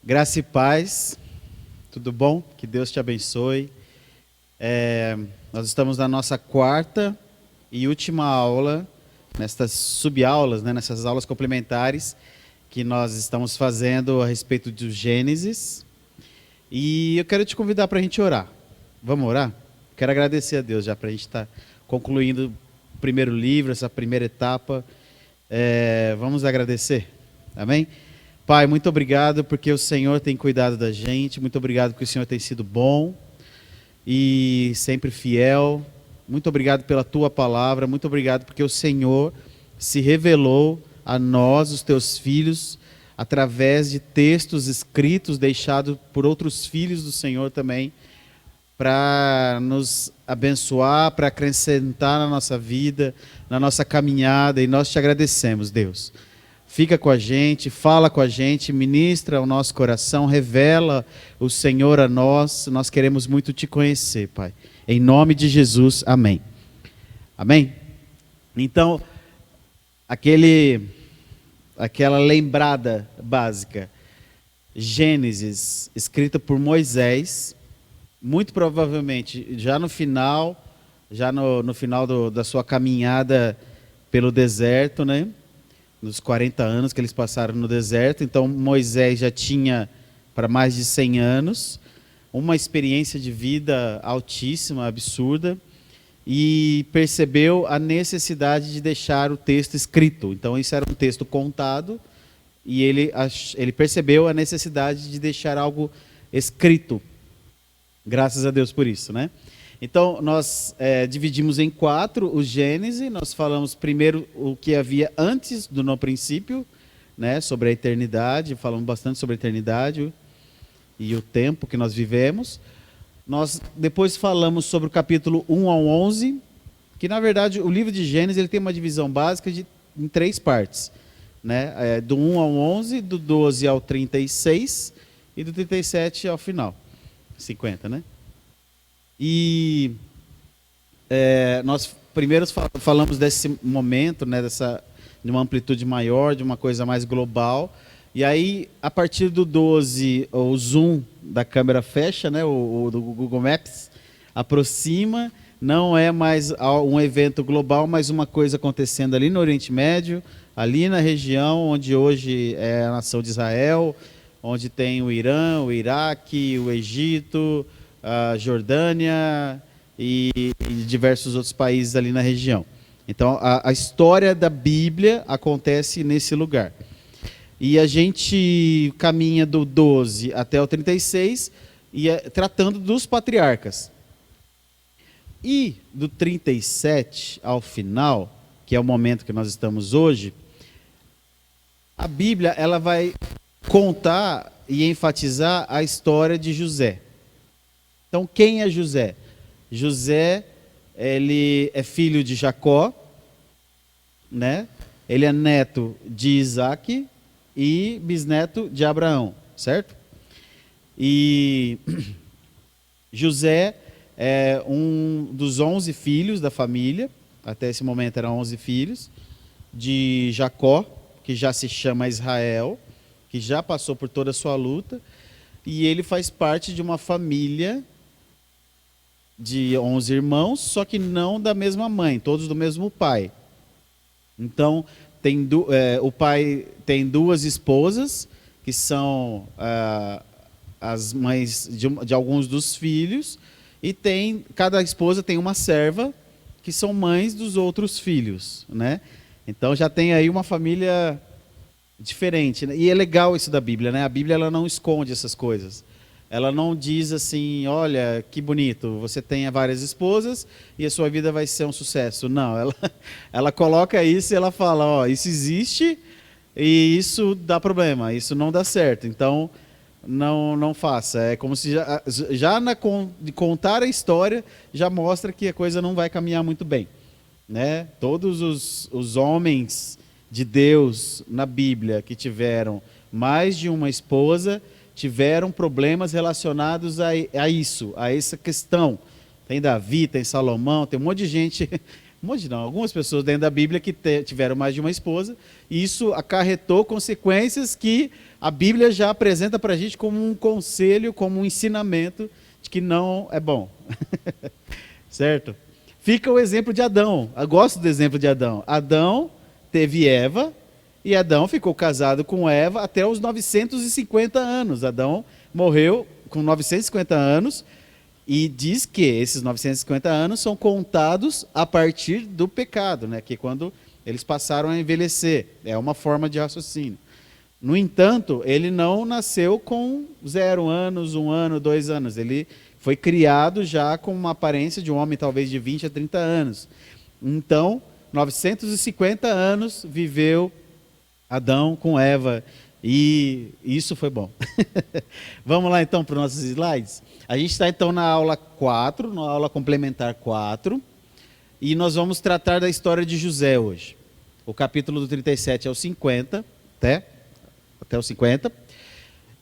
Graça e paz, tudo bom? Que Deus te abençoe. Nós estamos na nossa quarta e última aula, nestas subaulas, nessas aulas complementares que nós estamos fazendo a respeito do Gênesis. E eu quero te convidar para a gente orar. Vamos orar? Quero agradecer a Deus já para a gente estar concluindo o primeiro livro, essa primeira etapa. Vamos agradecer, amém? Pai, muito obrigado porque o Senhor tem cuidado da gente, muito obrigado porque o Senhor tem sido bom e sempre fiel. Muito obrigado pela Tua palavra, muito obrigado porque o Senhor se revelou a nós, os Teus filhos, através de textos escritos deixados por outros filhos do Senhor também, para nos abençoar, para acrescentar na nossa vida, na nossa caminhada, e nós te agradecemos, Deus. Fica com a gente, fala com a gente, ministra o nosso coração, revela o Senhor a nós. Nós queremos muito te conhecer, Pai. Em nome de Jesus, amém. Amém? Então, aquela lembrada básica. Gênesis, escrita por Moisés, muito provavelmente já no final, da sua caminhada pelo deserto, né? Nos 40 anos que eles passaram no deserto. Então Moisés já tinha para mais de 100 anos, uma experiência de vida altíssima, absurda, e percebeu a necessidade de deixar o texto escrito. Então isso era um texto contado, e ele percebeu a necessidade de deixar algo escrito. Graças a Deus por isso, né? Então, nós dividimos em 4 o Gênesis. Nós falamos primeiro o que havia antes do no princípio, né, sobre a eternidade. Falamos bastante sobre a eternidade e o tempo que nós vivemos. Nós depois falamos sobre o capítulo 1 ao 11, que na verdade o livro de Gênesis ele tem uma divisão básica em 3 partes. Né? Do 1 ao 11, do 12 ao 36 e do 37 ao final. 50, né? E nós primeiro falamos desse momento, né, de uma amplitude maior, de uma coisa mais global. E aí, a partir do 12, o zoom da câmera fecha, né, o do Google Maps aproxima. Não é mais um evento global, mas uma coisa acontecendo ali no Oriente Médio, ali na região onde hoje é a nação de Israel, onde tem o Irã, o Iraque, o Egito, a Jordânia e diversos outros países ali na região. Então, a história da Bíblia acontece nesse lugar. E a gente caminha do 12 até o 36, tratando dos patriarcas. E do 37 ao final, que é o momento que nós estamos hoje, a Bíblia ela vai contar e enfatizar a história de José. Então, quem é José? José, ele é filho de Jacó, né? Ele é neto de Isaac e bisneto de Abraão, certo? E José é um dos 11 filhos da família, até esse momento eram 11 filhos, de Jacó, que já se chama Israel, que já passou por toda a sua luta, e ele faz parte de uma família de 11 irmãos, só que não da mesma mãe, todos do mesmo pai. Então, o pai tem 2 esposas, que são as mães de alguns dos filhos, e cada esposa tem uma serva, que são mães dos outros filhos, né? Então já tem aí uma família diferente, né? E é legal isso da Bíblia, né? A Bíblia ela não esconde essas coisas. Ela não diz assim, olha, que bonito, você tem várias esposas e a sua vida vai ser um sucesso. Não, ela coloca isso e ela fala, ó, isso existe e isso dá problema, isso não dá certo. Então, não faça. É como se de contar a história já mostra que a coisa não vai caminhar muito bem. Né? Todos os homens de Deus na Bíblia que tiveram mais de uma esposa tiveram problemas relacionados a isso, a essa questão. Tem Davi, tem Salomão, tem um monte de gente, algumas pessoas dentro da Bíblia que tiveram mais de uma esposa, e isso acarretou consequências que a Bíblia já apresenta para a gente como um conselho, como um ensinamento de que não é bom. Certo? Fica o exemplo de Adão. Eu gosto do exemplo de Adão. Adão teve Eva e Adão ficou casado com Eva até os 950 anos. Adão morreu com 950 anos e diz que esses 950 anos são contados a partir do pecado, né? Que é quando eles passaram a envelhecer. É uma forma de raciocínio. No entanto, ele não nasceu com 0 anos, 1 ano, 2 anos. Ele foi criado já com uma aparência de um homem talvez de 20 a 30 anos. Então, 950 anos viveu Adão com Eva e isso foi bom. Vamos lá então para os nossos slides? A gente está então na aula 4, na aula complementar 4, e nós vamos tratar da história de José hoje. O capítulo do 37 ao 50, até o 50.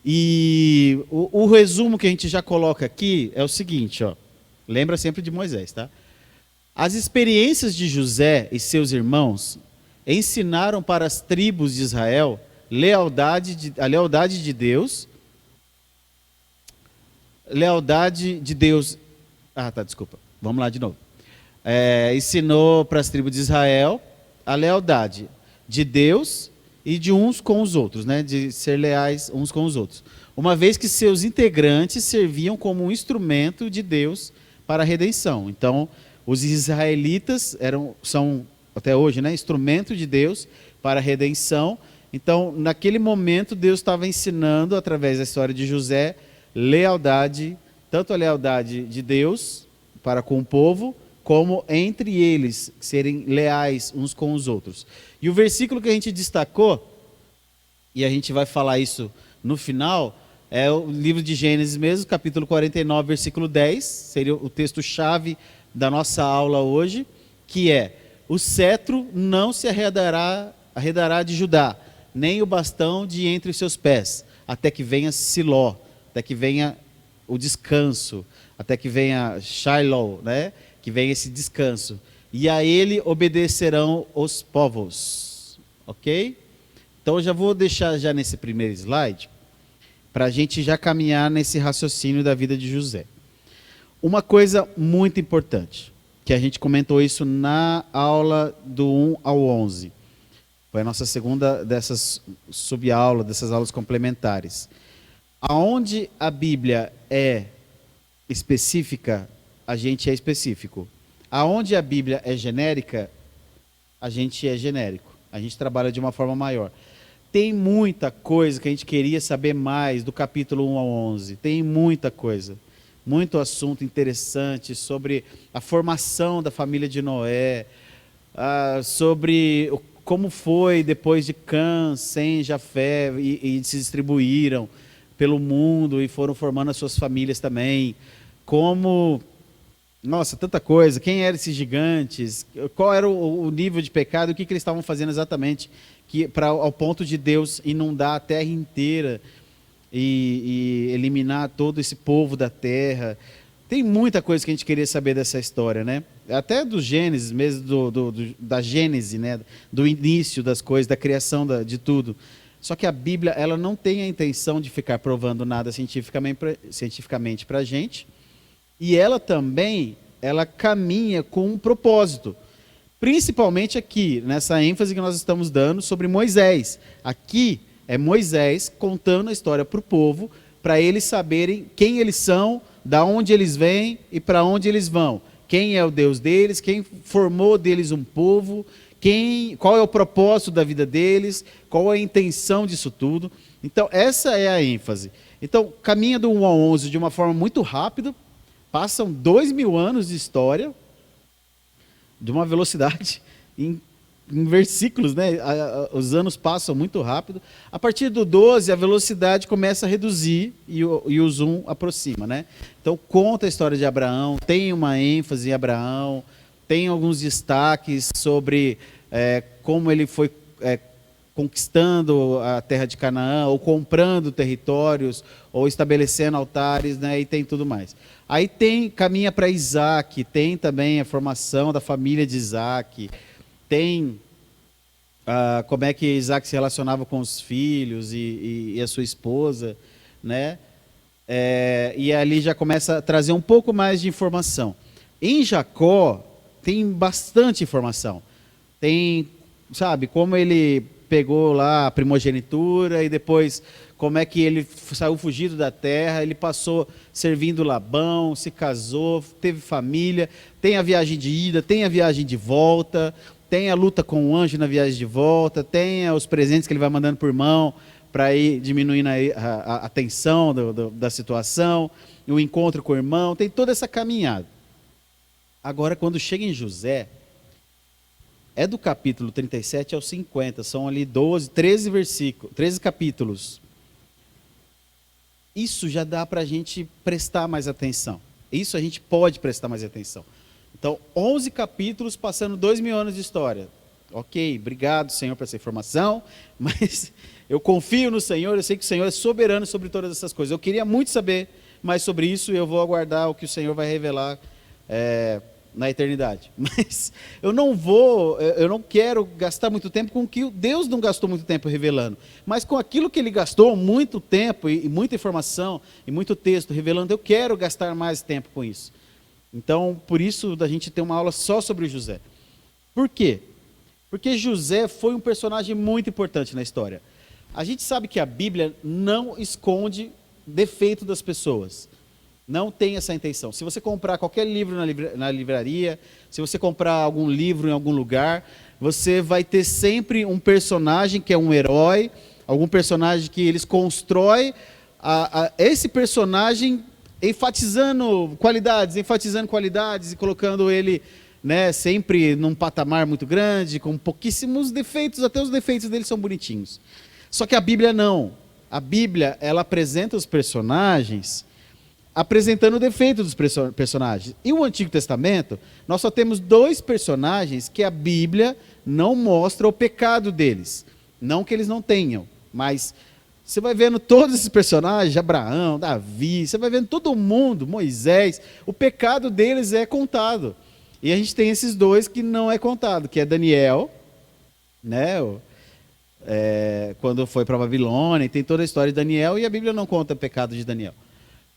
E o resumo que a gente já coloca aqui é o seguinte, ó. Lembra sempre de Moisés, tá? As experiências de José e seus irmãos ensinaram para as tribos de Israel a lealdade de Deus. Desculpa. Vamos lá de novo. Ensinou para as tribos de Israel a lealdade de Deus e de uns com os outros, né? De ser leais uns com os outros. Uma vez que seus integrantes serviam como um instrumento de Deus para a redenção. Então, os israelitas são, até hoje, né? Instrumento de Deus para a redenção. Então, naquele momento, Deus estava ensinando, através da história de José, lealdade, tanto a lealdade de Deus para com o povo, como entre eles serem leais uns com os outros. E o versículo que a gente destacou, e a gente vai falar isso no final, é o livro de Gênesis mesmo, capítulo 49, versículo 10, seria o texto-chave da nossa aula hoje, que é: o cetro não se arredará de Judá, nem o bastão de entre os seus pés, até que venha Siló, até que venha o descanso, até que venha Shiloh, né? Que venha esse descanso. E a ele obedecerão os povos. Ok? Então eu já vou deixar já nesse primeiro slide, para a gente já caminhar nesse raciocínio da vida de José. Uma coisa muito importante, que a gente comentou isso na aula do 1 ao 11. Foi a nossa segunda dessas subaulas, dessas aulas complementares. Aonde a Bíblia é específica, a gente é específico. Aonde a Bíblia é genérica, a gente é genérico. A gente trabalha de uma forma maior. Tem muita coisa que a gente queria saber mais do capítulo 1 ao 11. Tem muita coisa. Muito assunto interessante sobre a formação da família de Noé, sobre como foi depois de Cã, Sem, Jafé, e se distribuíram pelo mundo e foram formando as suas famílias também. Como... Nossa, tanta coisa. Quem eram esses gigantes? Qual era o nível de pecado? O que eles estavam fazendo exatamente ao ponto de Deus inundar a terra inteira e eliminar todo esse povo da terra? Tem muita coisa que a gente queria saber dessa história, né? Até do Gênesis mesmo, da Gênese, né? Do início das coisas, da criação de tudo. Só que a Bíblia, ela não tem a intenção de ficar provando nada cientificamente para a gente. E ela também, ela caminha com um propósito. Principalmente aqui, nessa ênfase que nós estamos dando sobre Moisés. Aqui é Moisés contando a história para o povo, para eles saberem quem eles são, da onde eles vêm e para onde eles vão. Quem é o Deus deles, quem formou deles um povo, qual é o propósito da vida deles, qual é a intenção disso tudo. Então, essa é a ênfase. Então, caminha do 1 ao 11 de uma forma muito rápida. Passam 2000 anos de história, de uma velocidade, em versículos, né? Os anos passam muito rápido. A partir do 12, a velocidade começa a reduzir e o zoom aproxima, né? Então, conta a história de Abraão, tem uma ênfase em Abraão, tem alguns destaques sobre como ele foi conquistando a terra de Canaã, ou comprando territórios, ou estabelecendo altares, né? E tem tudo mais. Aí caminha para Isaac, tem também a formação da família de Isaac, tem como é que Isaac se relacionava com os filhos e a sua esposa, né? E ali já começa a trazer um pouco mais de informação. Em Jacó tem bastante informação. Tem, sabe, como ele pegou lá a primogenitura e depois como é que ele saiu fugido da terra, ele passou servindo Labão, se casou, teve família, tem a viagem de ida, tem a viagem de volta, tem a luta com o anjo na viagem de volta, tem os presentes que ele vai mandando por mão para ir diminuindo a tensão da situação, o encontro com o irmão, tem toda essa caminhada. Agora, quando chega em José, é do capítulo 37 ao 50, são ali 13 versículos, 13 capítulos. Isso já dá para a gente prestar mais atenção. Isso a gente pode prestar mais atenção. Então, 11 capítulos passando 2.000 anos de história. Ok, obrigado, Senhor, por essa informação, mas eu confio no Senhor, eu sei que o Senhor é soberano sobre todas essas coisas. Eu queria muito saber mais sobre isso e eu vou aguardar o que o Senhor vai revelar na eternidade. Mas eu não quero gastar muito tempo com o que Deus não gastou muito tempo revelando, mas com aquilo que Ele gastou muito tempo e muita informação e muito texto revelando, eu quero gastar mais tempo com isso. Então, por isso, a gente tem uma aula só sobre José. Por quê? Porque José foi um personagem muito importante na história. A gente sabe que a Bíblia não esconde defeito das pessoas. Não tem essa intenção. Se você comprar qualquer livro na livraria, se você comprar algum livro em algum lugar, você vai ter sempre um personagem que é um herói, algum personagem que eles constroem, esse personagem enfatizando qualidades e colocando ele, né, sempre num patamar muito grande, com pouquíssimos defeitos, até os defeitos dele são bonitinhos. Só que a Bíblia não. A Bíblia, ela apresenta os personagens apresentando o defeito dos personagens. E o Antigo Testamento, nós só temos 2 personagens que a Bíblia não mostra o pecado deles. Não que eles não tenham, mas você vai vendo todos esses personagens, Abraão, Davi, você vai vendo todo mundo, Moisés, o pecado deles é contado. E a gente tem esses 2 que não é contado, que é Daniel, né, quando foi para a Babilônia, tem toda a história de Daniel, e a Bíblia não conta o pecado de Daniel.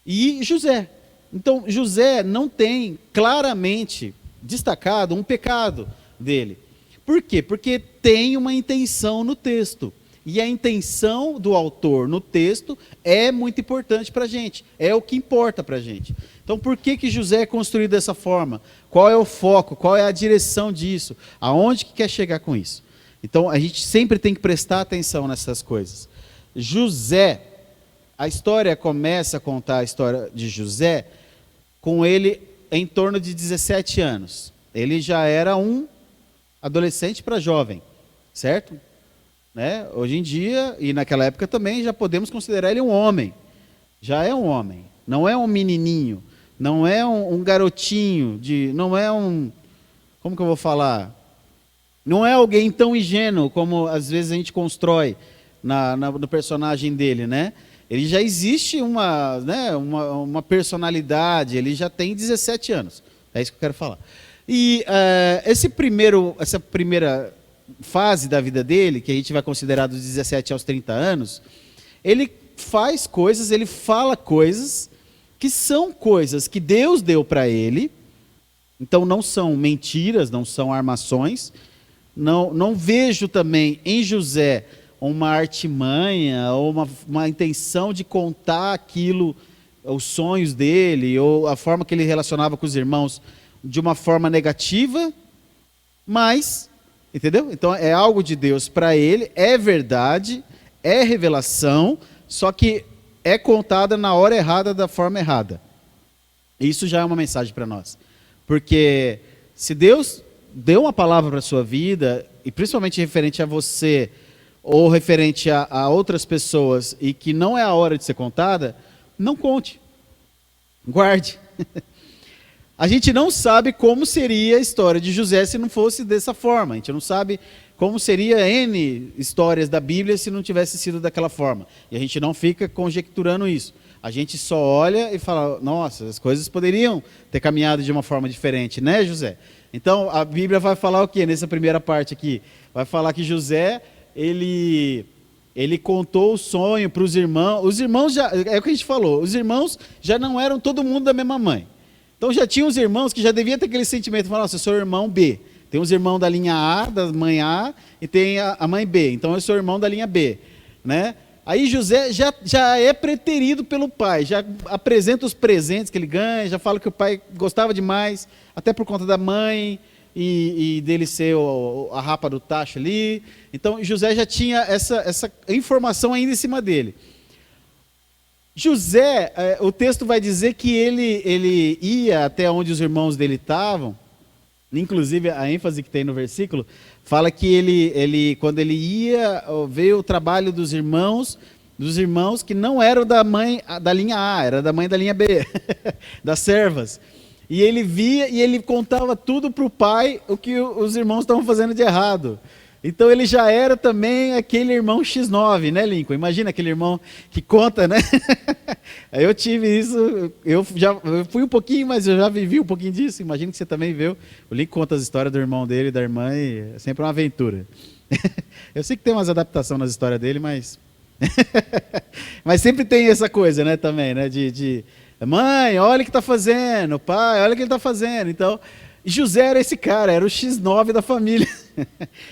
E José. Então, José não tem claramente destacado um pecado dele. Por quê? Porque tem uma intenção no texto. E a intenção do autor no texto é muito importante para a gente. É o que importa para a gente. Então, por que José é construído dessa forma? Qual é o foco? Qual é a direção disso? Aonde que quer chegar com isso? Então, a gente sempre tem que prestar atenção nessas coisas. José, a história começa a contar a história de José com ele em torno de 17 anos. Ele já era um adolescente para jovem, certo? Né? Hoje em dia, e naquela época também, já podemos considerar ele um homem. Já é um homem, não é um menininho, não é um garotinho, não é um... Como que eu vou falar? Não é alguém tão ingênuo como às vezes a gente constrói no personagem dele, né? Ele já existe uma personalidade, ele já tem 17 anos. É isso que eu quero falar. E essa primeira fase da vida dele, que a gente vai considerar dos 17 aos 30 anos, ele faz coisas, ele fala coisas que são coisas que Deus deu para ele. Então não são mentiras, não são armações. Não vejo também em José uma artimanha ou uma intenção de contar aquilo, os sonhos dele, ou a forma que ele relacionava com os irmãos de uma forma negativa, mas, entendeu? Então é algo de Deus para ele, é verdade, é revelação, só que é contada na hora errada, da forma errada. Isso já é uma mensagem para nós. Porque se Deus deu uma palavra para a sua vida, e principalmente referente a você, ou referente a outras pessoas, e que não é a hora de ser contada, não conte. Guarde. A gente não sabe como seria a história de José se não fosse dessa forma. A gente não sabe como seria N histórias da Bíblia se não tivesse sido daquela forma. E a gente não fica conjecturando isso. A gente só olha e fala, nossa, as coisas poderiam ter caminhado de uma forma diferente, né, José? Então, a Bíblia vai falar o quê nessa primeira parte aqui? Vai falar que José, ele contou o sonho para os irmãos. Os irmãos já, é o que a gente falou, os irmãos já não eram todo mundo da mesma mãe. Então já tinha os irmãos que já devia ter aquele sentimento, falar, nossa, eu sou irmão B. Tem os irmãos da linha A, da mãe A, e tem a mãe B. Então eu sou irmão da linha B, né? Aí José já é preterido pelo pai, já apresenta os presentes que ele ganha, já fala que o pai gostava demais, até por conta da mãe e dele ser a rapa do tacho ali. Então José já tinha essa informação ainda em cima dele. José, o texto vai dizer que ele ia até onde os irmãos dele estavam, inclusive a ênfase que tem no versículo, fala que ele quando ele ia ver o trabalho dos irmãos que não eram da mãe da linha A, era da mãe da linha B, das servas. E ele via e ele contava tudo para o pai o que os irmãos estavam fazendo de errado. Então ele já era também aquele irmão X9, né, Lincoln? Imagina aquele irmão que conta, né? Eu tive isso, eu fui um pouquinho, mas eu já vivi um pouquinho disso. Imagino que você também viu. O Lincoln conta as histórias do irmão dele e da irmã e é sempre uma aventura. Eu sei que tem umas adaptações nas histórias dele, mas mas sempre tem essa coisa, né, também, né, de mãe, olha o que está fazendo, pai, olha o que ele está fazendo. Então, José era esse cara, era o X9 da família.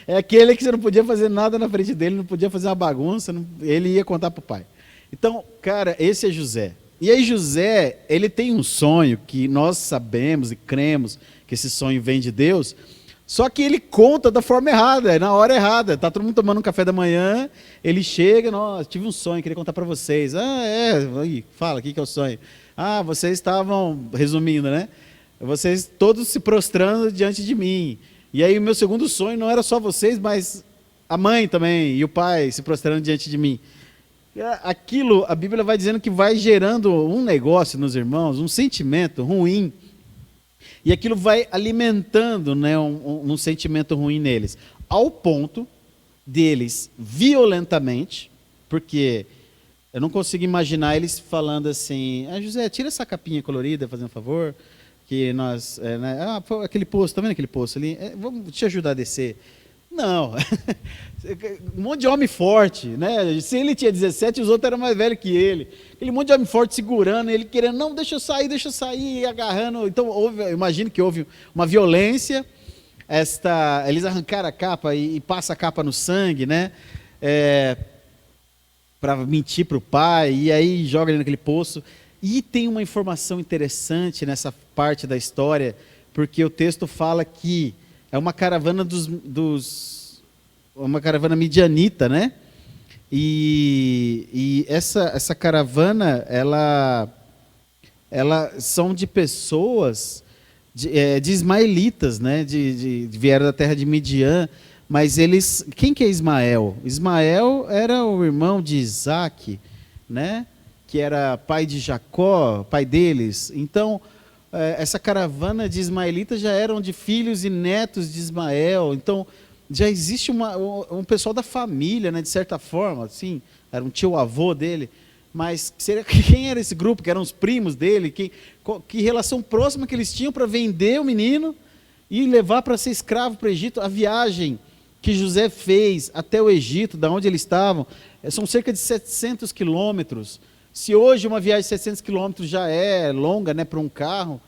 É aquele que você não podia fazer nada na frente dele, não podia fazer uma bagunça, ele ia contar para o pai. Então, cara, esse é José. E aí José, ele tem um sonho que nós sabemos e cremos que esse sonho vem de Deus, só que ele conta da forma errada, na hora errada. Está todo mundo tomando um café da manhã, ele chega, nossa, tive um sonho, queria contar para vocês. Aí, fala, o que é o sonho? Vocês estavam, resumindo, né? Vocês todos se prostrando diante de mim. E aí o meu segundo sonho não era só vocês, mas a mãe também e o pai se prostrando diante de mim. Aquilo, a Bíblia vai dizendo que vai gerando um negócio nos irmãos, um sentimento ruim. E aquilo vai alimentando, né, um sentimento ruim neles. Ao ponto deles, violentamente, porque eu não consigo imaginar eles falando assim, José, tira essa capinha colorida, fazendo um favor, que nós, aquele poço, tá vendo aquele poço ali? Vamos te ajudar a descer. Não, um monte de homem forte, né? Se ele tinha 17, os outros eram mais velhos que ele. Aquele monte de homem forte segurando, ele querendo, não, deixa eu sair, agarrando. Então, eu imagino que houve uma violência, eles arrancaram a capa e passa a capa no sangue, né? Para mentir para o pai, e aí joga ele naquele poço. E tem uma informação interessante nessa parte da história, porque o texto fala que é uma caravana uma caravana midianita, né? E essa caravana, ela são de pessoas, de ismaelitas, né? Vieram da terra de Midian, mas quem que é Ismael? Ismael era o irmão de Isaac, né? Que era pai de Jacó, pai deles. Então, essa caravana de ismaelitas já eram de filhos e netos de Ismael. Então, já existe um pessoal da família, né, de certa forma, assim, era um tio-avô dele. Mas quem era esse grupo? Que eram os primos dele? Que relação próxima que eles tinham para vender o menino e levar para ser escravo para o Egito? A viagem que José fez até o Egito, da onde eles estavam, são cerca de 700 quilômetros. Se hoje uma viagem de 700 quilômetros já é longa, né, para um carro,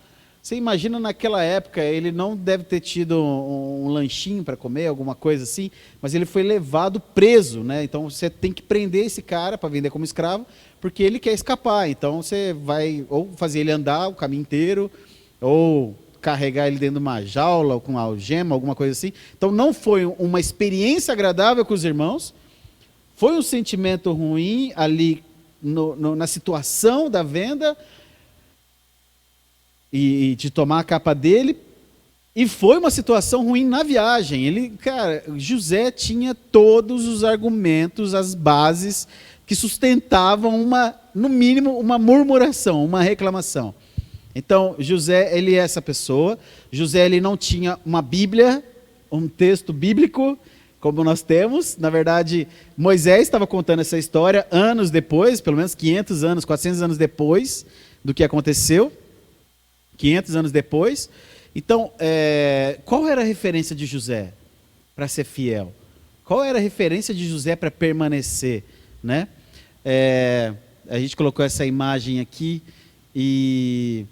você imagina naquela época, ele não deve ter tido um lanchinho para comer, alguma coisa assim, mas ele foi levado preso, né? Então você tem que prender esse cara para vender como escravo, porque ele quer escapar. Então você vai ou fazer ele andar o caminho inteiro, ou carregar ele dentro de uma jaula, ou com uma algema, alguma coisa assim. Então não foi uma experiência agradável com os irmãos, foi um sentimento ruim ali, na situação da venda e de tomar a capa dele, e foi uma situação ruim na viagem. José tinha todos os argumentos, as bases que sustentavam no mínimo uma murmuração, uma reclamação. Então José, ele é essa pessoa. José, ele não tinha uma Bíblia, um texto bíblico como nós temos. Na verdade, Moisés estava contando essa história anos depois, pelo menos 500 anos, 400 anos depois do que aconteceu, 500 anos depois. Então, qual era a referência de José para ser fiel? Qual era a referência de José para permanecer, né? A gente colocou essa imagem aqui e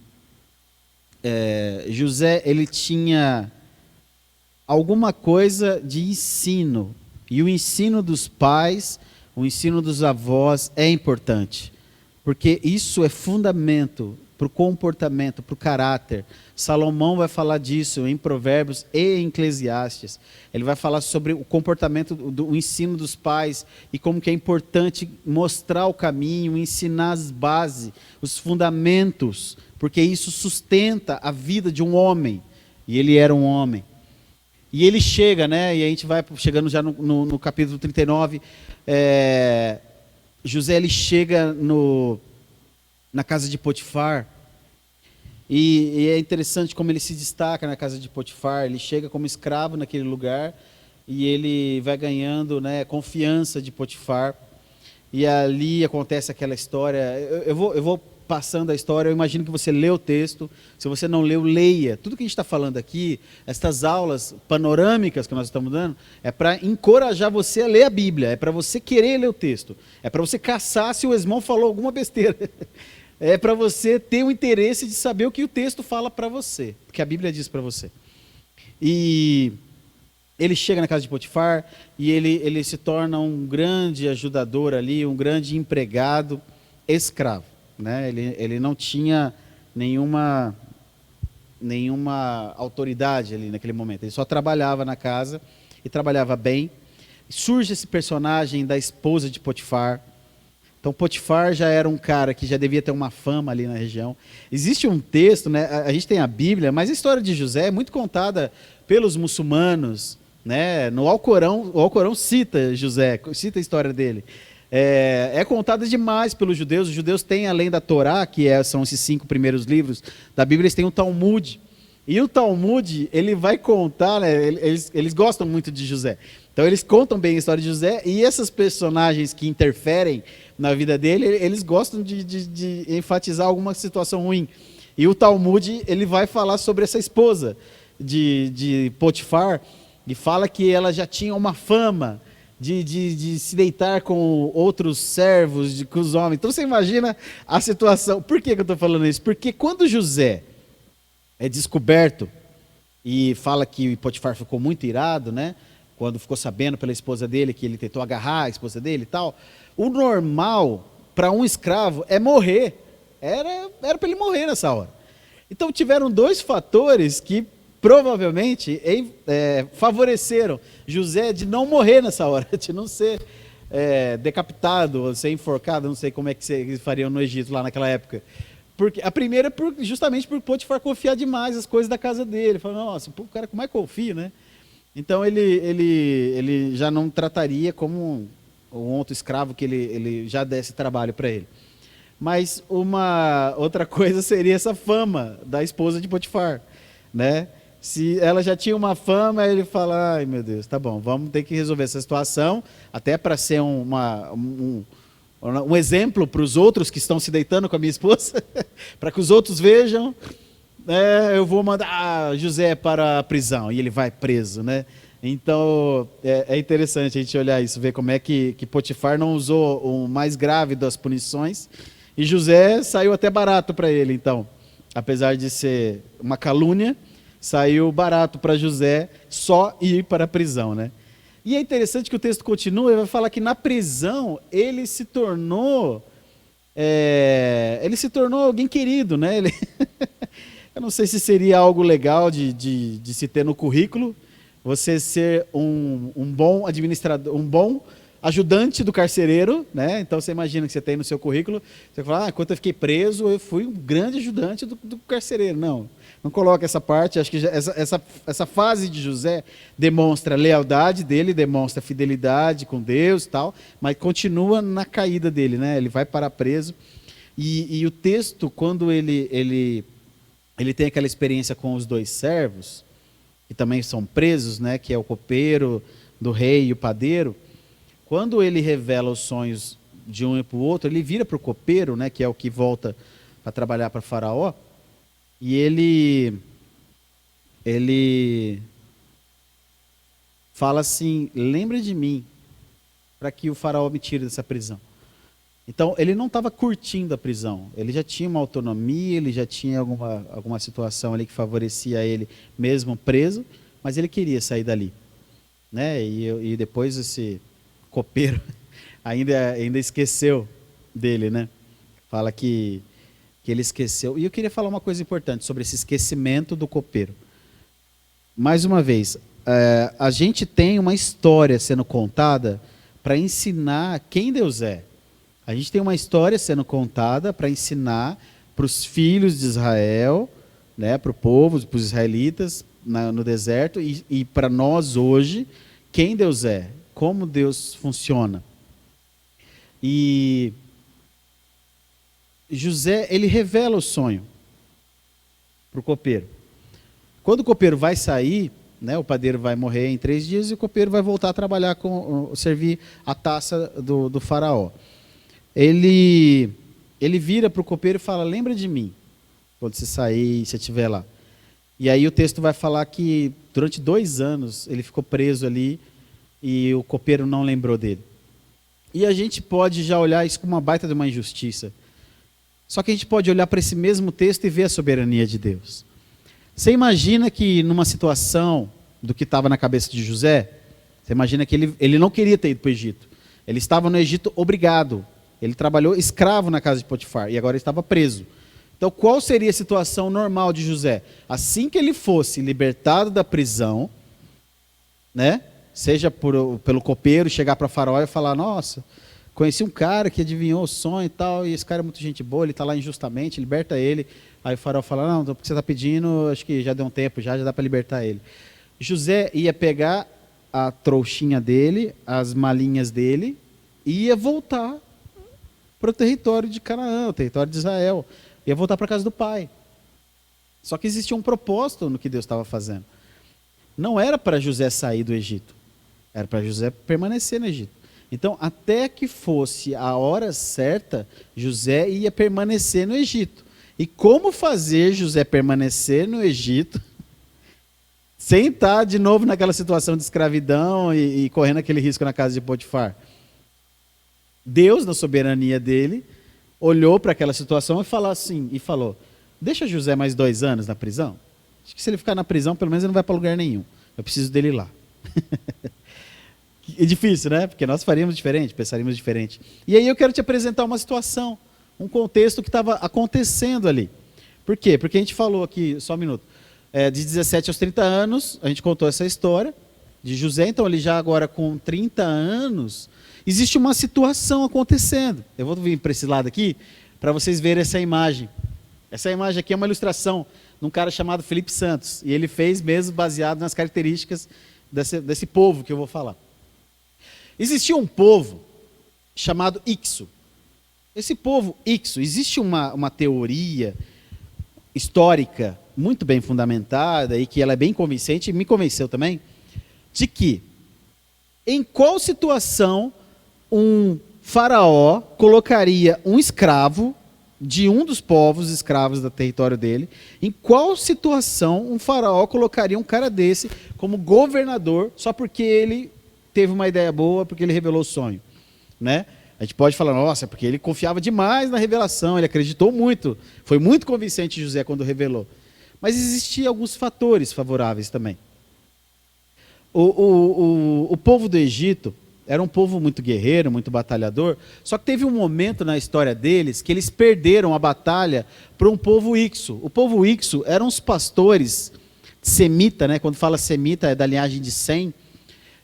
José, ele tinha alguma coisa de ensino, e o ensino dos pais, o ensino dos avós é importante, porque isso é fundamento para o comportamento, para o caráter. Salomão vai falar disso em Provérbios e em Eclesiastes. Ele vai falar sobre o comportamento, o ensino dos pais e como que é importante mostrar o caminho, ensinar as bases, os fundamentos, porque isso sustenta a vida de um homem. E ele era um homem. E ele chega, né? E a gente vai chegando já no capítulo 39. José, ele chega na casa de Potifar. E é interessante como ele se destaca na casa de Potifar. Ele chega como escravo naquele lugar e ele vai ganhando, né, confiança de Potifar. E ali acontece aquela história. Eu vou passando a história. Eu imagino que você lê o texto. Se você não leu, leia. Tudo que a gente está falando aqui, estas aulas panorâmicas que nós estamos dando, é para encorajar você a ler a Bíblia. É para você querer ler o texto. É para você caçar se o irmão falou alguma besteira. É para você ter o interesse de saber o que o texto fala para você, o que a Bíblia diz para você. E ele chega na casa de Potifar e ele se torna um grande ajudador ali, um grande empregado escravo, né? Ele não tinha nenhuma autoridade ali naquele momento, ele só trabalhava na casa e trabalhava bem. Surge esse personagem da esposa de Potifar. Então, Potifar já era um cara que já devia ter uma fama ali na região. Existe um texto, né? A gente tem a Bíblia, mas a história de José é muito contada pelos muçulmanos, né? No Alcorão, o Alcorão cita José, cita a história dele. É contada demais pelos judeus. Os judeus têm, além da Torá, que são esses 5 primeiros livros da Bíblia, eles têm o Talmud. E o Talmud, ele vai contar, né? Eles gostam muito de José. Então, eles contam bem a história de José, e esses personagens que interferem na vida dele, eles gostam de enfatizar alguma situação ruim. E o Talmud, ele vai falar sobre essa esposa de Potifar, e fala que ela já tinha uma fama de se deitar com outros servos, com os homens. Então, você imagina a situação. Por que eu estou falando isso? Porque quando José é descoberto, e fala que Potifar ficou muito irado, né? Quando ficou sabendo pela esposa dele que ele tentou agarrar a esposa dele e tal. O normal para um escravo é morrer. Era para ele morrer nessa hora. Então tiveram 2 fatores que provavelmente favoreceram José de não morrer nessa hora, de não ser decapitado, ou ser enforcado, não sei como é que eles fariam no Egito lá naquela época. Porque a primeira justamente por Potifar confiar demais as coisas da casa dele. Falou, nossa, o cara como é que eu confio, né? Então ele já não trataria como um outro escravo que ele já desse trabalho para ele. Mas uma outra coisa seria essa fama da esposa de Potifar, né? Se ela já tinha uma fama, ele fala, ai meu Deus, tá bom, vamos ter que resolver essa situação, até para ser um exemplo para os outros que estão se deitando com a minha esposa, para que os outros vejam. Eu vou mandar José para a prisão, e ele vai preso, né? Então, é interessante a gente olhar isso, ver como é que Potifar não usou o mais grave das punições, e José saiu até barato para ele, então. Apesar de ser uma calúnia, saiu barato para José só ir para a prisão, né? E é interessante que o texto continua, ele vai falar que na prisão ele se tornou alguém querido, né? Eu não sei se seria algo legal de se ter no currículo, você ser um bom administrador, um bom ajudante do carcereiro, né? Então você imagina que você tem no seu currículo, você fala, enquanto eu fiquei preso, eu fui um grande ajudante do carcereiro. Não coloca essa parte. Acho que essa fase de José demonstra a lealdade dele, demonstra a fidelidade com Deus e tal, mas continua na caída dele, né? Ele vai parar preso. E o texto, quando ele tem aquela experiência com os 2 servos, que também são presos, né, que é o copeiro do rei e o padeiro. Quando ele revela os sonhos de um e para o outro, ele vira para o copeiro, né, que é o que volta para trabalhar para Faraó, e ele ele fala assim: lembra de mim, para que o faraó me tire dessa prisão. Então, ele não estava curtindo a prisão, ele já tinha uma autonomia, ele já tinha alguma situação ali que favorecia ele, mesmo preso, mas ele queria sair dali. Né? E depois esse copeiro ainda esqueceu dele, né? Fala que ele esqueceu. E eu queria falar uma coisa importante sobre esse esquecimento do copeiro. Mais uma vez, a gente tem uma história sendo contada para ensinar quem Deus é. A gente tem uma história sendo contada para ensinar para os filhos de Israel, né, para o povo, para os israelitas no deserto, e para nós hoje, quem Deus é, como Deus funciona. E José, ele revela o sonho para o copeiro. Quando o copeiro vai sair, né, o padeiro vai morrer em 3 dias e o copeiro vai voltar a trabalhar servir a taça do faraó. Ele vira para o copeiro e fala: lembra de mim, quando você sair e você estiver lá. E aí o texto vai falar que durante 2 anos ele ficou preso ali e o copeiro não lembrou dele. E a gente pode já olhar isso como uma baita de uma injustiça. Só que a gente pode olhar para esse mesmo texto e ver a soberania de Deus. Você imagina que numa situação do que estava na cabeça de José, você imagina que ele não queria ter ido para o Egito. Ele estava no Egito obrigado. Ele trabalhou escravo na casa de Potifar e agora estava preso. Então, qual seria a situação normal de José? Assim que ele fosse libertado da prisão, né? Seja pelo copeiro chegar para Faraó e falar: nossa, conheci um cara que adivinhou o sonho e tal, e esse cara é muito gente boa, ele está lá injustamente, liberta ele. Aí o Faraó fala: não, o que você está pedindo, acho que já deu um tempo, já dá para libertar ele. José ia pegar a trouxinha dele, as malinhas dele, e ia voltar para o território de Canaã, o território de Israel. Ia voltar para a casa do pai. Só que existia um propósito no que Deus estava fazendo. Não era para José sair do Egito. Era para José permanecer no Egito. Então, até que fosse a hora certa, José ia permanecer no Egito. E como fazer José permanecer no Egito sem estar de novo naquela situação de escravidão e correndo aquele risco na casa de Potifar? Deus, na soberania dele, olhou para aquela situação e falou: deixa José mais 2 anos na prisão. Acho que se ele ficar na prisão, pelo menos ele não vai para lugar nenhum. Eu preciso dele lá. É difícil, né? Porque nós faríamos diferente, pensaríamos diferente. E aí eu quero te apresentar uma situação, um contexto que estava acontecendo ali. Por quê? Porque a gente falou aqui, só um minuto, de 17 aos 30 anos, a gente contou essa história de José. Então ele já agora com 30 anos... existe uma situação acontecendo. Eu vou vir para esse lado aqui, para vocês verem essa imagem. Essa imagem aqui é uma ilustração de um cara chamado Felipe Santos. E ele fez mesmo baseado nas características desse povo que eu vou falar. Existia um povo chamado Ixo. Esse povo Ixo, existe uma teoria histórica muito bem fundamentada e que ela é bem convincente, e me convenceu também, de que em qual situação um faraó colocaria um escravo de um dos povos escravos do território dele, em qual situação um faraó colocaria um cara desse como governador só porque ele teve uma ideia boa, porque ele revelou o sonho, né? A gente pode falar: nossa, porque ele confiava demais na revelação, ele acreditou muito, foi muito convincente José quando revelou. Mas existiam alguns fatores favoráveis também. O povo do Egito era um povo muito guerreiro, muito batalhador, só que teve um momento na história deles que eles perderam a batalha para um povo Ixo. O povo Ixo eram os pastores semita, né? Quando fala semita é da linhagem de Sem,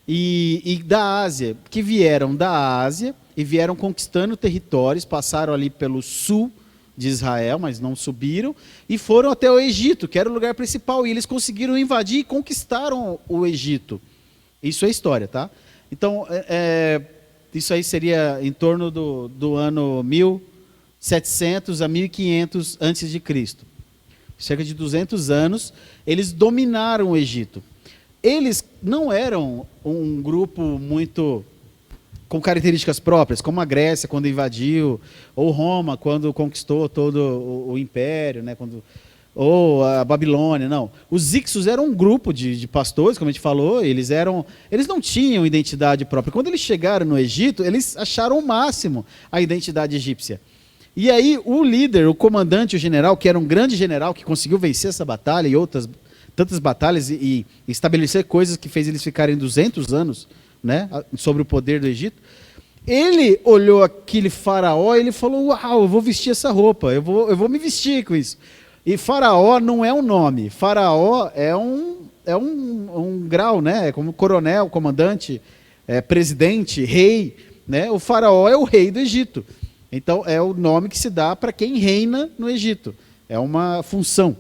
e da Ásia, que vieram da Ásia e vieram conquistando territórios, passaram ali pelo sul de Israel, mas não subiram, e foram até o Egito, que era o lugar principal, e eles conseguiram invadir e conquistaram o Egito. Isso é história, tá? Então, isso aí seria em torno do ano 1700 a 1500 antes de Cristo. Cerca de 200 anos, eles dominaram o Egito. Eles não eram um grupo muito com características próprias, como a Grécia quando invadiu, ou Roma quando conquistou todo o império, né? Quando ou a Babilônia, não. Os Ixos eram um grupo de pastores, como a gente falou, eles não tinham identidade própria. Quando eles chegaram no Egito, eles acharam o máximo a identidade egípcia. E aí o líder, o comandante, o general, que era um grande general, que conseguiu vencer essa batalha e outras tantas batalhas e estabelecer coisas que fez eles ficarem 200 anos, né, sobre o poder do Egito, ele olhou aquele faraó e ele falou, uau, eu vou vestir essa roupa, eu vou me vestir com isso. E faraó não é um nome, faraó é um grau, né? É como coronel, comandante, presidente, rei, né? O faraó é o rei do Egito. Então é o nome que se dá para quem reina no Egito. É uma função.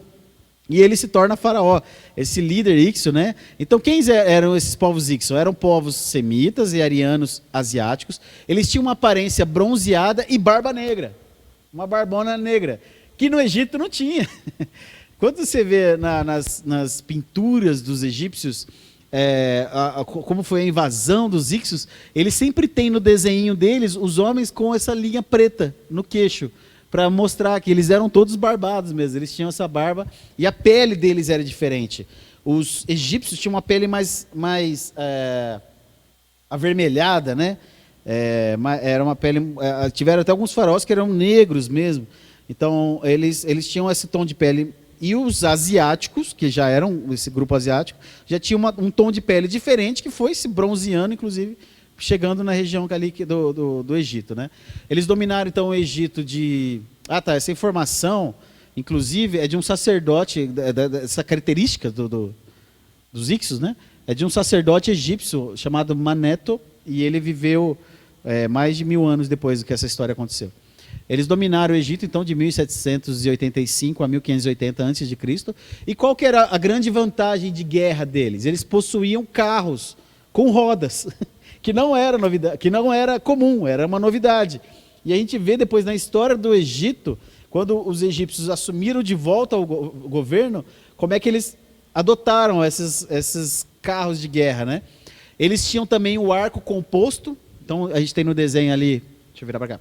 E ele se torna faraó, esse líder Ixo, né? Então quem eram esses povos Ixo? Eram povos semitas e arianos asiáticos. Eles tinham uma aparência bronzeada e barba negra, uma barbona negra, que no Egito não tinha. Quando você vê nas pinturas dos egípcios, como foi a invasão dos Ixos, eles sempre têm no desenho deles os homens com essa linha preta no queixo, para mostrar que eles eram todos barbados mesmo, eles tinham essa barba, e a pele deles era diferente. Os egípcios tinham uma pele mais avermelhada, né? Era uma pele. Tiveram até alguns faraós que eram negros mesmo. Então, eles tinham esse tom de pele. E os asiáticos, que já eram esse grupo asiático, já tinha um tom de pele diferente, que foi se bronzeando, inclusive, chegando na região ali do Egito, né? Eles dominaram, então, o Egito de... essa informação, inclusive, é de um sacerdote, essa característica dos Ixos, né? É de um sacerdote egípcio chamado Maneto, e ele viveu mais de 1000 anos depois que essa história aconteceu. Eles dominaram o Egito, então, de 1785 a 1580 a.C. E qual que era a grande vantagem de guerra deles? Eles possuíam carros com rodas, que não era novidade, que não era comum, era uma novidade. E a gente vê depois na história do Egito, quando os egípcios assumiram de volta o governo, como é que eles adotaram esses carros de guerra, né? Eles tinham também o arco composto, então a gente tem no desenho ali, deixa eu virar para cá,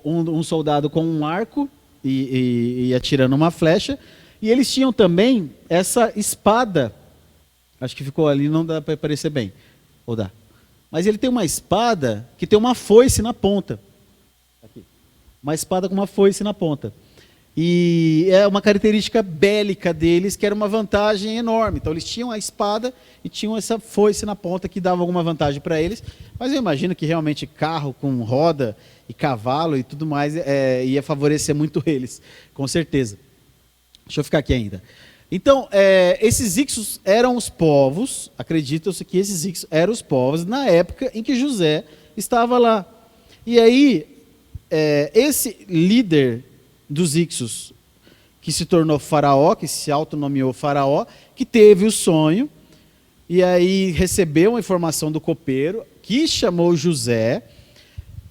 um soldado com um arco e atirando uma flecha, e eles tinham também essa espada, acho que ficou ali, não dá para aparecer bem, ou dá, mas ele tem uma espada que tem uma foice na ponta, aqui. Uma espada com uma foice na ponta, e é uma característica bélica deles, que era uma vantagem enorme. Então eles tinham a espada e tinham essa foice na ponta que dava alguma vantagem para eles, mas eu imagino que realmente carro com roda e cavalo e tudo mais ia favorecer muito eles, com certeza. Deixa eu ficar aqui ainda. Então, esses Ixos eram os povos, acredita-se que esses Ixos eram os povos na época em que José estava lá. E aí, esse líder dos Ixos, que se tornou faraó, que se autonomeou faraó, que teve o sonho, e aí recebeu uma informação do copeiro, que chamou José.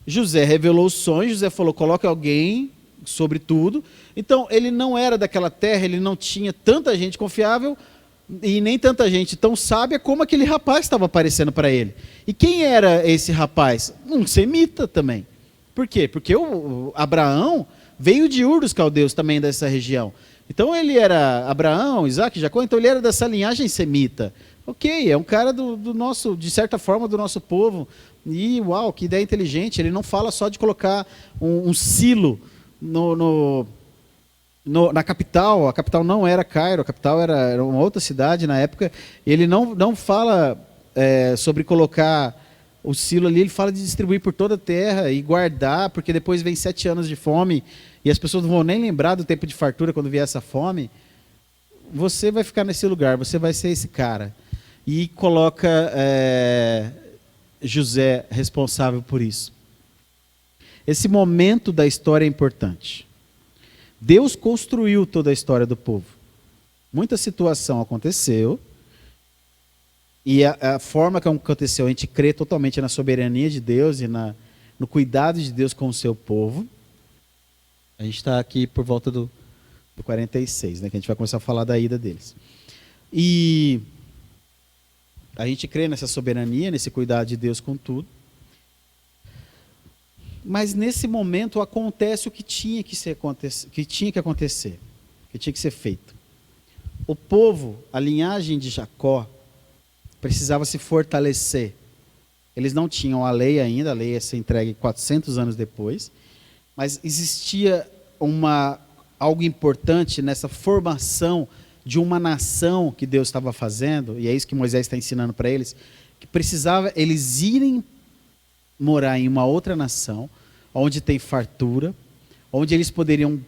José revelou o sonho, José falou, coloque alguém sobre tudo. Então, ele não era daquela terra, ele não tinha tanta gente confiável, e nem tanta gente tão sábia como aquele rapaz estava aparecendo para ele. E quem era esse rapaz? Um semita também. Por quê? Porque o Abraão veio de Ur dos Caldeus, também dessa região. Então ele era Abraão, Isaac, Jacó, então ele era dessa linhagem semita. Ok, é um cara do nosso, de certa forma, do nosso povo. E uau, que ideia inteligente. Ele não fala só de colocar um silo na capital. A capital não era Cairo, a capital era uma outra cidade na época. Ele não fala sobre colocar o silo ali, ele fala de distribuir por toda a terra e guardar, porque depois vem 7 anos de fome e as pessoas não vão nem lembrar do tempo de fartura quando vier essa fome. Você vai ficar nesse lugar, você vai ser esse cara. E coloca José responsável por isso. Esse momento da história é importante. Deus construiu toda a história do povo. Muita situação aconteceu, e a forma que aconteceu, a gente crê totalmente na soberania de Deus e no cuidado de Deus com o seu povo. A gente está aqui por volta do 46, né, que a gente vai começar a falar da ida deles. E a gente crê nessa soberania, nesse cuidado de Deus com tudo. Mas nesse momento acontece o que tinha que acontecer. que tinha que ser feito. O povo, a linhagem de Jacó, precisava se fortalecer. Eles não tinham a lei ainda, a lei ia ser entregue 400 anos depois, mas existia algo importante nessa formação de uma nação que Deus estava fazendo, e é isso que Moisés está ensinando para eles, que precisava eles irem morar em uma outra nação, onde tem fartura, onde eles poderiam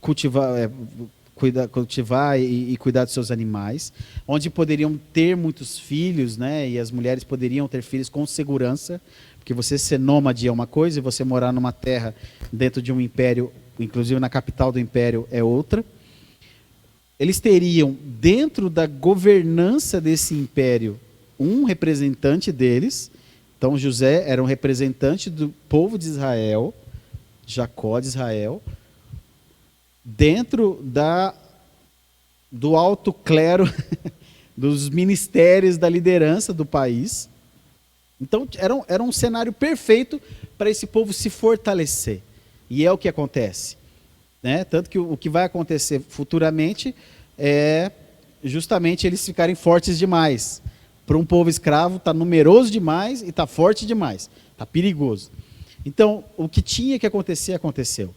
cultivar e cuidar dos seus animais, onde poderiam ter muitos filhos, né? E as mulheres poderiam ter filhos com segurança, porque você ser nômade é uma coisa, e você morar numa terra dentro de um império, inclusive na capital do império, é outra. Eles teriam, dentro da governança desse império, um representante deles. Então José era um representante do povo de Israel, Jacó de Israel, dentro do alto clero, dos ministérios da liderança do país. Então era um cenário perfeito para esse povo se fortalecer. E é o que acontece, né? Tanto que o que vai acontecer futuramente é justamente eles ficarem fortes demais. Para um povo escravo está numeroso demais e está forte demais, está perigoso. Então o que tinha que acontecer, aconteceu.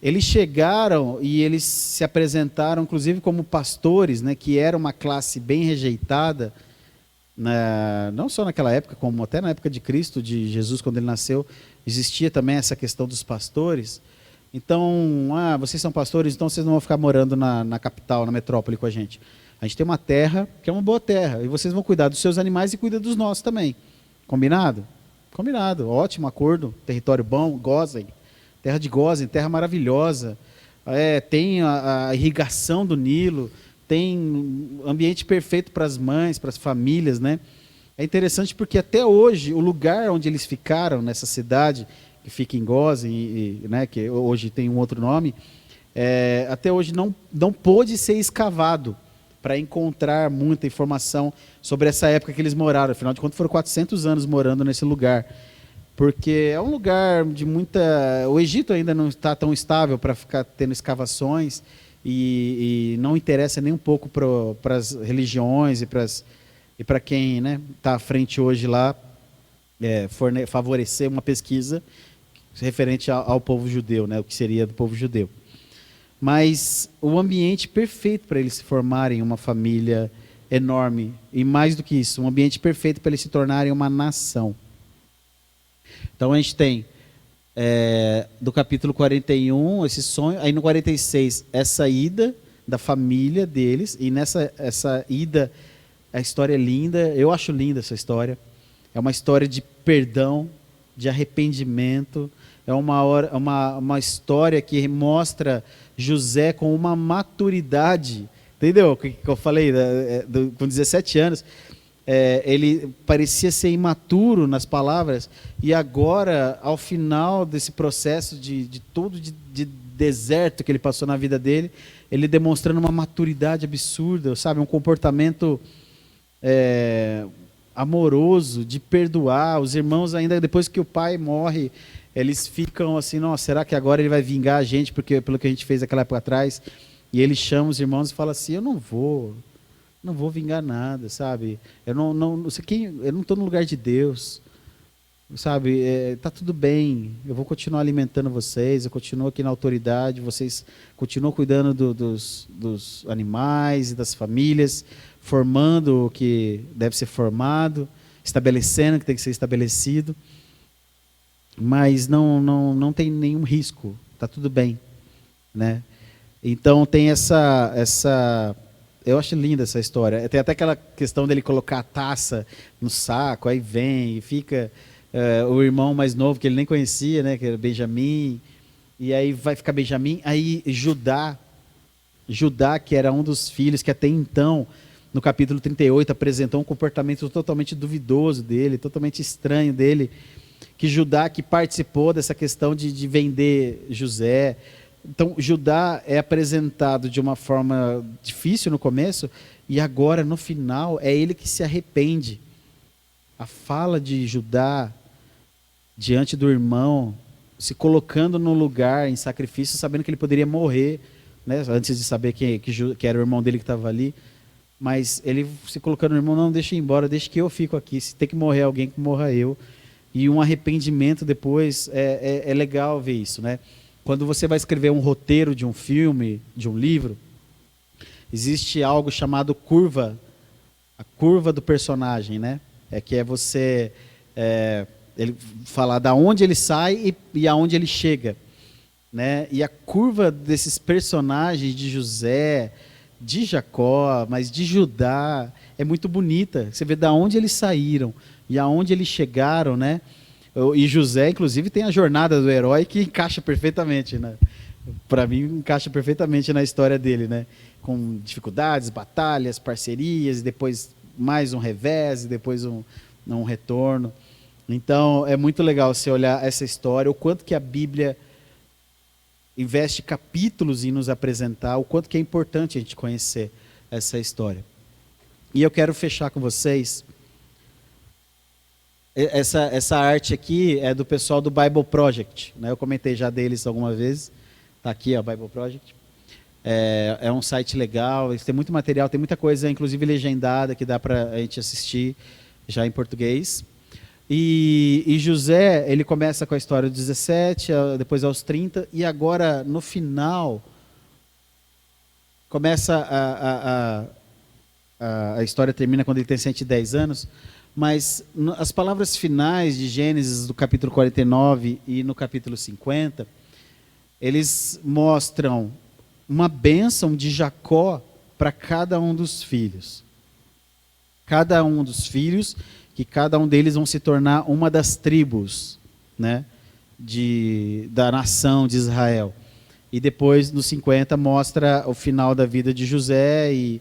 Eles chegaram e eles se apresentaram, inclusive, como pastores, né, que era uma classe bem rejeitada, não só naquela época, como até na época de Cristo, de Jesus, quando ele nasceu, existia também essa questão dos pastores. Então, vocês são pastores, então vocês não vão ficar morando na capital, na metrópole com a gente. A gente tem uma terra, que é uma boa terra, e vocês vão cuidar dos seus animais e cuidar dos nossos também. Combinado? Combinado, ótimo acordo, território bom, Gósen. Terra de Gósen, terra maravilhosa, tem a irrigação do Nilo, tem ambiente perfeito para as mães, para as famílias, né? É interessante porque até hoje, o lugar onde eles ficaram, nessa cidade, que fica em Gósen, né, que hoje tem um outro nome, até hoje não pôde ser escavado para encontrar muita informação sobre essa época que eles moraram. Afinal de contas, foram 400 anos morando nesse lugar. Porque é um lugar de muita... O Egito ainda não está tão estável para ficar tendo escavações e não interessa nem um pouco para as religiões e para quem está à frente hoje lá favorecer uma pesquisa referente ao povo judeu, né, o que seria do povo judeu. Mas o ambiente perfeito para eles se formarem uma família enorme, e mais do que isso, um ambiente perfeito para eles se tornarem uma nação. Então a gente tem do capítulo 41 esse sonho, aí no 46 essa ida da família deles, e essa ida, a história é linda, eu acho linda essa história, é uma história de perdão, de arrependimento, é uma história que mostra José com uma maturidade, entendeu o que eu falei, com 17 anos, ele parecia ser imaturo nas palavras, e agora, ao final desse processo de deserto que ele passou na vida dele, ele demonstrando uma maturidade absurda, sabe, um comportamento amoroso, de perdoar. Os irmãos, ainda depois que o pai morre, eles ficam assim, nossa, será que agora ele vai vingar a gente pelo que a gente fez naquela época atrás? E ele chama os irmãos e fala assim, eu não vou vingar nada, sabe? Eu não estou no lugar de Deus, sabe? Tá tudo bem, eu vou continuar alimentando vocês, eu continuo aqui na autoridade, vocês continuam cuidando dos animais e das famílias, formando o que deve ser formado, estabelecendo o que tem que ser estabelecido, mas não tem nenhum risco, tá tudo bem, né? Então tem essa eu acho linda essa história. Tem até aquela questão dele colocar a taça no saco, aí vem e fica o irmão mais novo, que ele nem conhecia, né, que era Benjamim, e aí vai ficar Benjamim, aí Judá, que era um dos filhos que até então, no capítulo 38, apresentou um comportamento totalmente duvidoso dele, totalmente estranho dele, que Judá que participou dessa questão de vender José. Então, Judá é apresentado de uma forma difícil no começo, e agora, no final, é ele que se arrepende. A fala de Judá diante do irmão, se colocando no lugar em sacrifício, sabendo que ele poderia morrer né, antes de saber que era o irmão dele que estava ali. Mas ele se colocando, irmão, não, deixa eu ir embora, deixa que eu fico aqui. Se tem que morrer alguém, que morra eu. E um arrependimento depois, é legal ver isso, né? Quando você vai escrever um roteiro de um filme, de um livro, existe algo chamado curva, a curva do personagem, né? Que é você ele falar da onde ele sai e aonde ele chega, né? E a curva desses personagens de José, de Jacó, mas de Judá, é muito bonita. Você vê da onde eles saíram e aonde eles chegaram, né? E José, inclusive, tem a jornada do herói que encaixa perfeitamente, né? Para mim, encaixa perfeitamente na história dele, né? Com dificuldades, batalhas, parcerias, e depois mais um revés, e depois um retorno. Então, é muito legal você olhar essa história, o quanto que a Bíblia investe capítulos em nos apresentar, o quanto que é importante a gente conhecer essa história. E eu quero fechar com vocês. Essa arte aqui é do pessoal do Bible Project, né? Eu comentei já deles alguma vez. Está aqui, ó, Bible Project. É um site legal, eles têm muito material, tem muita coisa, inclusive legendada, que dá para a gente assistir já em português. E José, ele começa com a história dos 17, depois aos 30, e agora, no final, começa a história termina quando ele tem 110 anos, mas as palavras finais de Gênesis, do capítulo 49 e no capítulo 50, eles mostram uma bênção de Jacó para cada um dos filhos. Cada um dos filhos, que cada um deles vão se tornar uma das tribos, né, da nação de Israel. E depois, no 50, mostra o final da vida de José e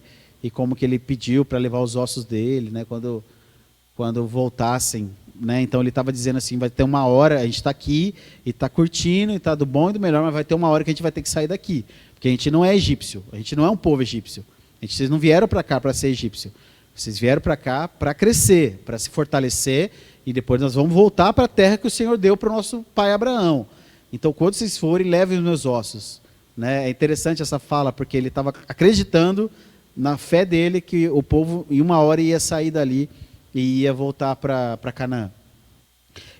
como que ele pediu para levar os ossos dele, né, quando voltassem, né? Então ele estava dizendo assim, vai ter uma hora, a gente está aqui e está curtindo, e está do bom e do melhor, mas vai ter uma hora que a gente vai ter que sair daqui, porque a gente não é egípcio, a gente não é um povo egípcio, vocês não vieram para cá para ser egípcio, vocês vieram para cá para crescer, para se fortalecer, e depois nós vamos voltar para a terra que o Senhor deu para o nosso pai Abraão. Então quando vocês forem, levem os meus ossos, né? É interessante essa fala, porque ele estava acreditando na fé dele que o povo em uma hora ia sair dali e ia voltar para Canaã.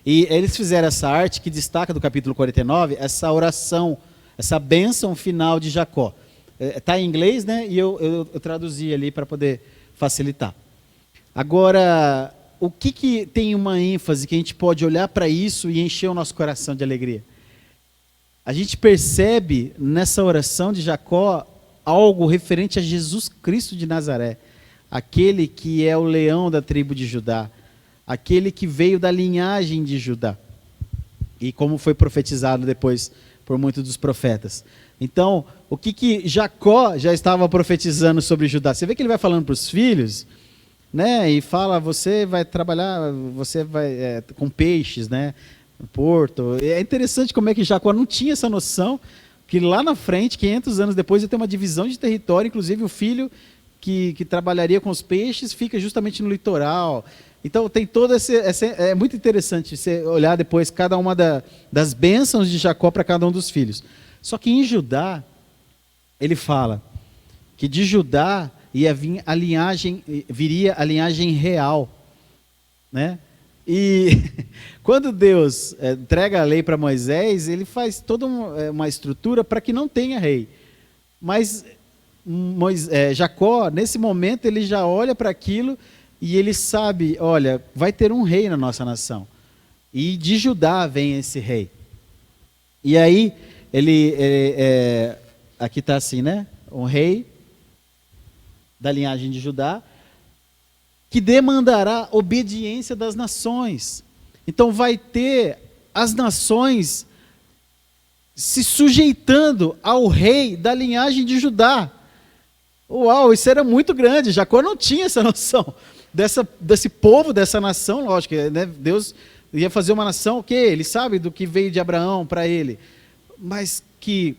E eles fizeram essa arte que destaca do capítulo 49, essa oração, essa bênção final de Jacó. Está em inglês, né? E eu traduzi ali para poder facilitar. Agora, o que tem uma ênfase que a gente pode olhar para isso e encher o nosso coração de alegria? A gente percebe nessa oração de Jacó algo referente a Jesus Cristo de Nazaré, aquele que é o leão da tribo de Judá, aquele que veio da linhagem de Judá, e como foi profetizado depois por muitos dos profetas. Então, o que Jacó já estava profetizando sobre Judá? Você vê que ele vai falando para os filhos, né? E fala, você vai trabalhar, você vai com peixes, né? No porto. É interessante como é que Jacó não tinha essa noção, que lá na frente, 500 anos depois, ia ter uma divisão de território, inclusive o filho que trabalharia com os peixes fica justamente no litoral. Então tem todo é muito interessante você olhar depois cada uma das bênçãos de Jacó para cada um dos filhos. Só que em Judá, ele fala que de Judá viria a linhagem real, né? E quando Deus entrega a lei para Moisés, ele faz toda uma estrutura para que não tenha rei. Mas Jacó, nesse momento, ele já olha para aquilo e ele sabe, olha, vai ter um rei na nossa nação. E de Judá vem esse rei. E aí, aqui está assim, né? Um rei da linhagem de Judá, que demandará obediência das nações. Então vai ter as nações se sujeitando ao rei da linhagem de Judá. Uau, isso era muito grande. Jacó não tinha essa noção desse povo, dessa nação, lógico, né? Deus ia fazer uma nação, ok, ele sabe do que veio de Abraão para ele, mas que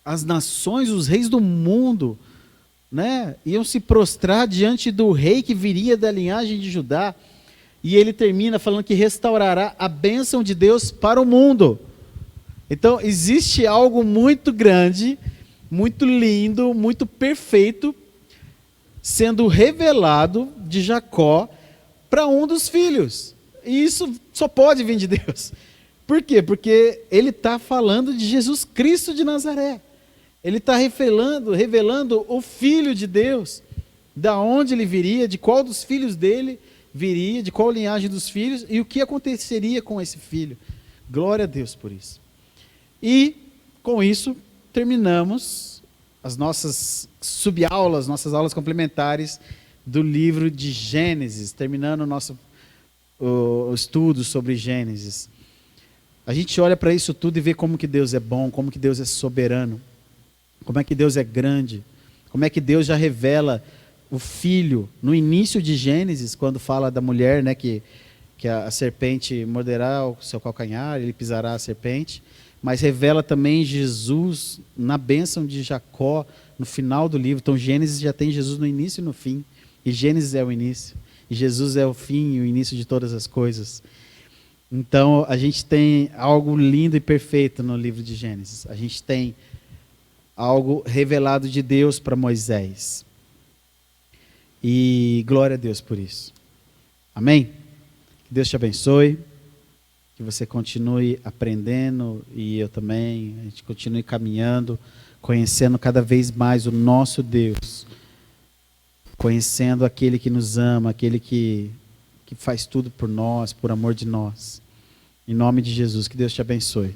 as nações, os reis do mundo, né, iam se prostrar diante do rei que viria da linhagem de Judá. E ele termina falando que restaurará a bênção de Deus para o mundo. Então existe algo muito grande, muito lindo, muito perfeito, sendo revelado de Jacó para um dos filhos. E isso só pode vir de Deus. Por quê? Porque ele está falando de Jesus Cristo de Nazaré. Ele está revelando o Filho de Deus, da onde ele viria, de qual dos filhos dele viria, de qual linhagem dos filhos, e o que aconteceria com esse filho. Glória a Deus por isso. E, com isso, terminamos as nossas subaulas, nossas aulas complementares do livro de Gênesis, terminando o estudo sobre Gênesis. A gente olha para isso tudo e vê como que Deus é bom, como que Deus é soberano, como é que Deus é grande, como é que Deus já revela o Filho no início de Gênesis, quando fala da mulher, né, que a serpente morderá o seu calcanhar, ele pisará a serpente, mas revela também Jesus na bênção de Jacó no final do livro. Então Gênesis já tem Jesus no início e no fim, e Gênesis é o início, e Jesus é o fim e o início de todas as coisas. Então a gente tem algo lindo e perfeito no livro de Gênesis. A gente tem algo revelado de Deus para Moisés. E glória a Deus por isso. Amém? Que Deus te abençoe. Que você continue aprendendo e eu também. A gente continue caminhando, conhecendo cada vez mais o nosso Deus. Conhecendo aquele que nos ama, aquele que faz tudo por nós, por amor de nós. Em nome de Jesus, que Deus te abençoe.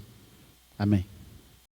Amém.